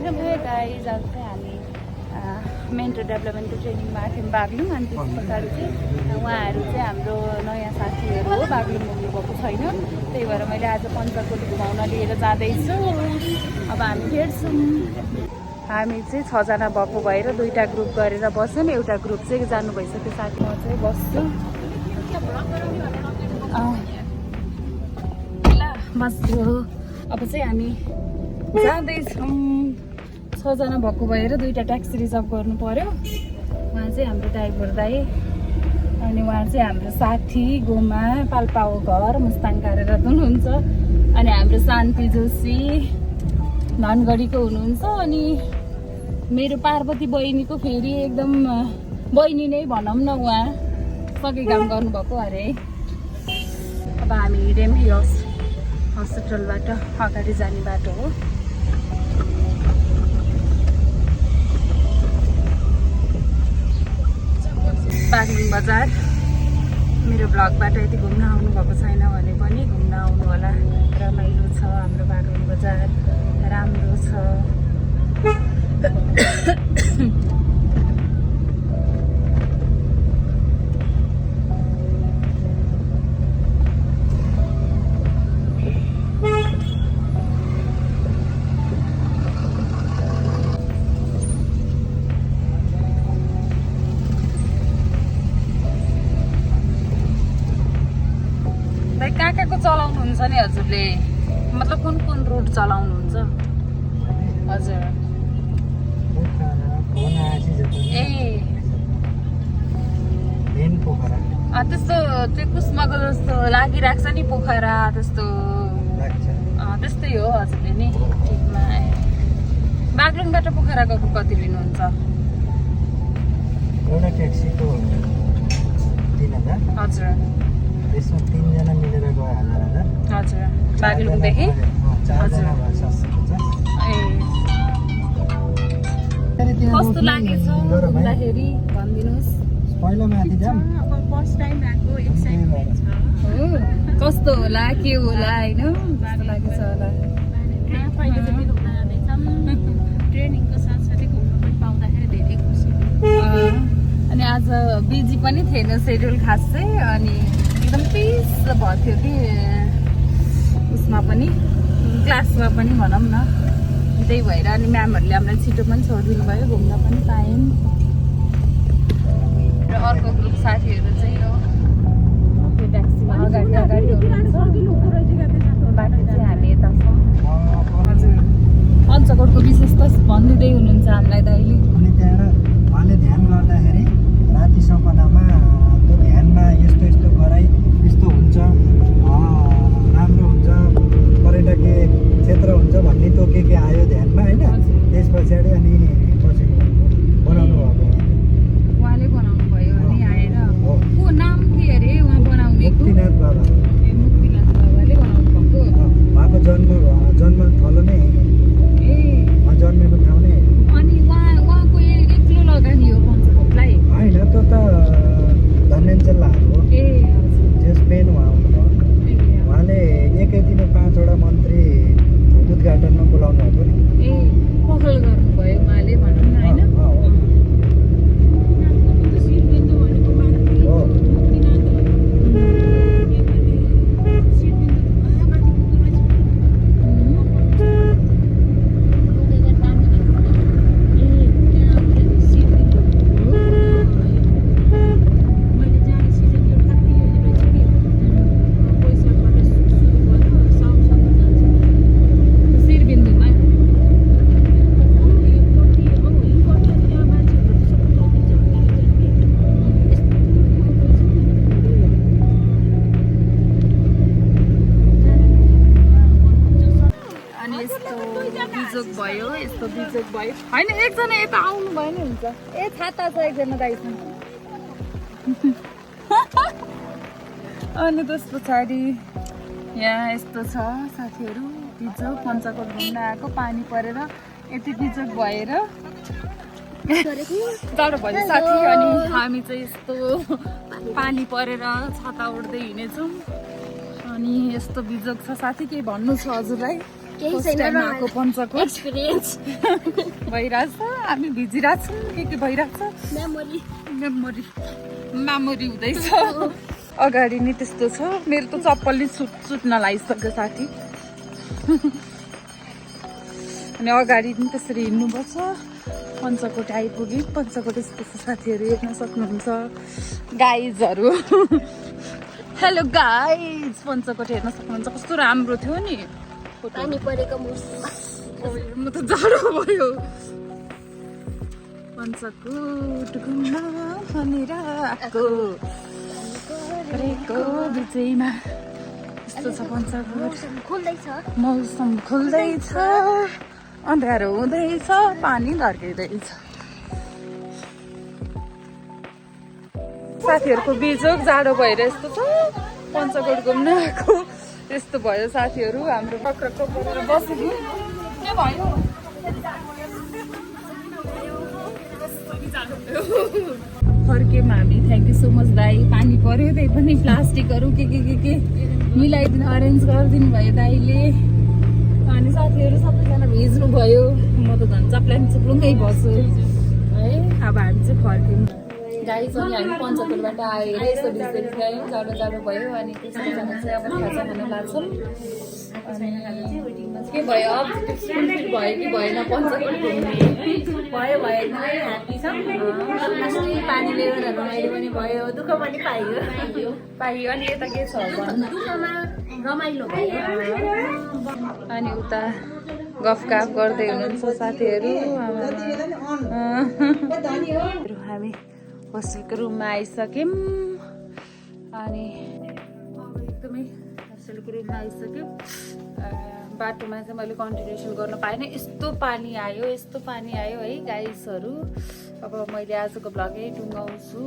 guys अब चाहिँ हामी मेन्टल डेभलपमेन्टको ट्रेनिङमा आथ्यौँ बाग्लुङ अनि त्यस पछाडि चाहिँ उहाँहरू चाहिँ हाम्रो नयाँ साथीहरू हो बाग्लुङ घुम्नुभएको छैन त्यही भएर मैले आज पञ्चकोटी घुमाउन लिएर जाँदैछु अब हामी भेट्छौँ हामी चाहिँ 6 जना भएको भएर 2टा ग्रुप गरेर बस्यौँ एउटा ग्रुप चाहिँ जानु भइसक्यो साथी म चाहिँ बस्छु ल बस्छु अब चाहिँ हामी जाँदैछौँ 6 जना भएको भएर 2टा ट्याक्सी रिजर्भ गर्नु पर्यो उहाँ चाहिँ हाम्रो ड्राइभर दाइ अनि उहाँ चाहिँ हाम्रो साथी गोमा पाल्पाको घर मुस्ताङ कार्यरत हुनुहुन्छ अनि हाम्रो शान्ति जोशी धनगढीको हुनुहुन्छ अनि मेरो पार्वती बहिनीको फेरि एकदम बहिनी नै भनौँ न उहाँ सबै काम गर्नुभएको अरे अब हामी रेम्ही हस्पिटलबाट अगाडि जाने बाटो हो बाग्लुङ बजार मेरो ब्लगबाट यदि घुम्न आउनुभएको छैन भने पनि घुम्न आउनु होला रमाइलो छ हाम्रो बाग्लुङ बजार राम्रो छ कहाँको चलाउनुहुन्छ नि हजुरले मतलब कुन रुट चलाउनुहुन्छ हजुर ए त्यस्तो त्यो कुसमाको जस्तो लागिरहेको छ नि पोखरा त्यस्तो त्यस्तै हो हजुरले नि ठिकमा बाग्लुङबाट पोखरा गएको कति लिनुहुन्छ एउटा ट्याक्सीको 3000 हजुर त्यसमा 3 जना मिलेर गयो 1000 हजुर बाग्लुङदेखि हजुर कस्तो लागेछ घुम्दाखेरि भनिदिनुहोस् पहिला माथि जाम फर्स्ट टाइम आएको एक्साइटमेन्ट छ कस्तो होला के होला होइन कस्तो लागेछ होला पहिलोचोटि घुम्न जाँदैछौँ ट्रेनिङको साथसाथै घुम्न पनि पाउँदाखेरि धेरै खुसी अनि आज बिजी पनि थिएन सेड्युल खास चाहिँ अनि एकदम पिस भएको थियो कि उसमा पनि क्लासमा पनि भनौँ न त्यही भएर अनि म्यामहरूले हामीलाई छिटो पनि छोडिदिनु भयो घुम्न पनि पायौँ र अर्को ग्रुप साथीहरू चाहिँ यो ट्याक्सीमा अगाडि हुनुहुन्छ बाँकी चाहिँ हामी यता छौँ हजुर पञ्चकोटको विशेष त भनिदिँदै हुनुहुन्छ हामीलाई दाइले अनि त्यहाँ उहाँले ध्यान गर्दाखेरि राति सपनामा त्यो ध्यानमा यस्तो यस्तो गराइ यस्तो हुन्छ राम्रो हुन्छ पर्यटकीय क्षेत्र हुन्छ भन्ने त्यो के आयो ध्यानमा होइन त्यस पछाडि अनि पछि बनाउनु भएको उहाँले बनाउनु भयो अनि आएर को नाम के अरे उहाँ बनाउने मुक्तिनाथ बाबा मुक्तिनाथ बाबाले बनाउनु भएको उहाँको जन्म थलो नै उहाँ जन्मेको ठाउँ नै अनि उहाँको एक्लो लगानी हो पञ्चकोटलाई होइन त्यो त धन्यञ्चल हो जस मेन उहाँ हुनुभयो उहाँले एकै दिन 5 वटा मन्त्री उद्घाटनमा बोलाउनु भएको नि पहल गर्नुभयो उहाँले भनौँ न होइन यस्तो बिजोग भयो होइन एकजना यता आउनु भयो नि हुन्छ छाता छ एकजना दाइसँग अनि त्यस पछाडि यहाँ यस्तो छ साथीहरू बिजोग पञ्चकोट घुम्न आएको पानी परेर यति बिजोग भएर टाढो भयो साथी अनि हामी चाहिँ यस्तो पानी परेर छाता उड्दै हिँडेछौँ अनि यस्तो बिजोग छ साथी केही भन्नु छ हजुरलाई केही फर्स्ट छैन टाइम आएको पञ्चकोट एक्सपिरियन्स भइरहेछ हामी भिजिरहेछौँ के भइरहेछ मेमोरी हुँदैछ अगाडि नि त्यस्तो छ मेरो त चप्पल नि सुट्न लागिसक्यो साथी अनि अगाडि पनि त्यसरी हिँड्नुपर्छ पञ्चकोट आइपुग्यो पञ्चकोट यस्तो छ साथीहरू हेर्न सक्नुहुन्छ गाइजहरू हेलो गाइज पञ्चकोट हेर्न सक्नुहुन्छ कस्तो राम्रो थियो नि पानी परेको मौसममा म त जाडो भयो पञ्चकोट घुम्न भनेर आएको परेको विजयमा यस्तो छ पञ्चकोट मौसम खुल्दैछ अँध्यारो हुँदैछ पानी धर्किँदैछ साथीहरूको बिजोग जाडो भएर यस्तो छ पञ्चकोट घुम्न आएको यस्तो भयो साथीहरू हाम्रो पक्रको परेर बसेको के भयो फर्क्यौँ हामी थ्याङ्क यू सो मच दाई पानी पर्यो त्यही पनि प्लास्टिकहरू के मिलाइदिनु अरेन्ज गरिदिनु भयो दाईले अनि साथीहरू सबैजना भिज्नु भयो म त झन् चप्लाङ चुप्लुङ्गै बस्छु है अब हामी चाहिँ फर्क्यौँ गाई अनि हामी पञ्चकोटबाट आएर यस्तो भिजेर गयौँ जाडो भयो अनि त्यसैजना चाहिँ अब खाजा खान लाग्छौँ अनि के भयो अब फुलफिल भयो कि भएन पञ्चकोट घुम्ने भयो ह्याप्पी छ पानी लिएर रमाइलो पनि भयो दुःख पनि पाइयो अनि यता के छ भन्नु दुःखमा रमाइलो भयो अनि उता गफगाफ गर्दै हुनुहुन्छ साथीहरू हामी होस्टेलको रुममा आइसक्यौँ अनि एकदमै होस्टेलको रुममा आइसक्यौँ बाटोमा चाहिँ मैले कन्टिन्युसन गर्न पाइनँ यस्तो पानी आयो है गाइसहरू अब मैले आजको भ्लग यही टुङ्गाउँछु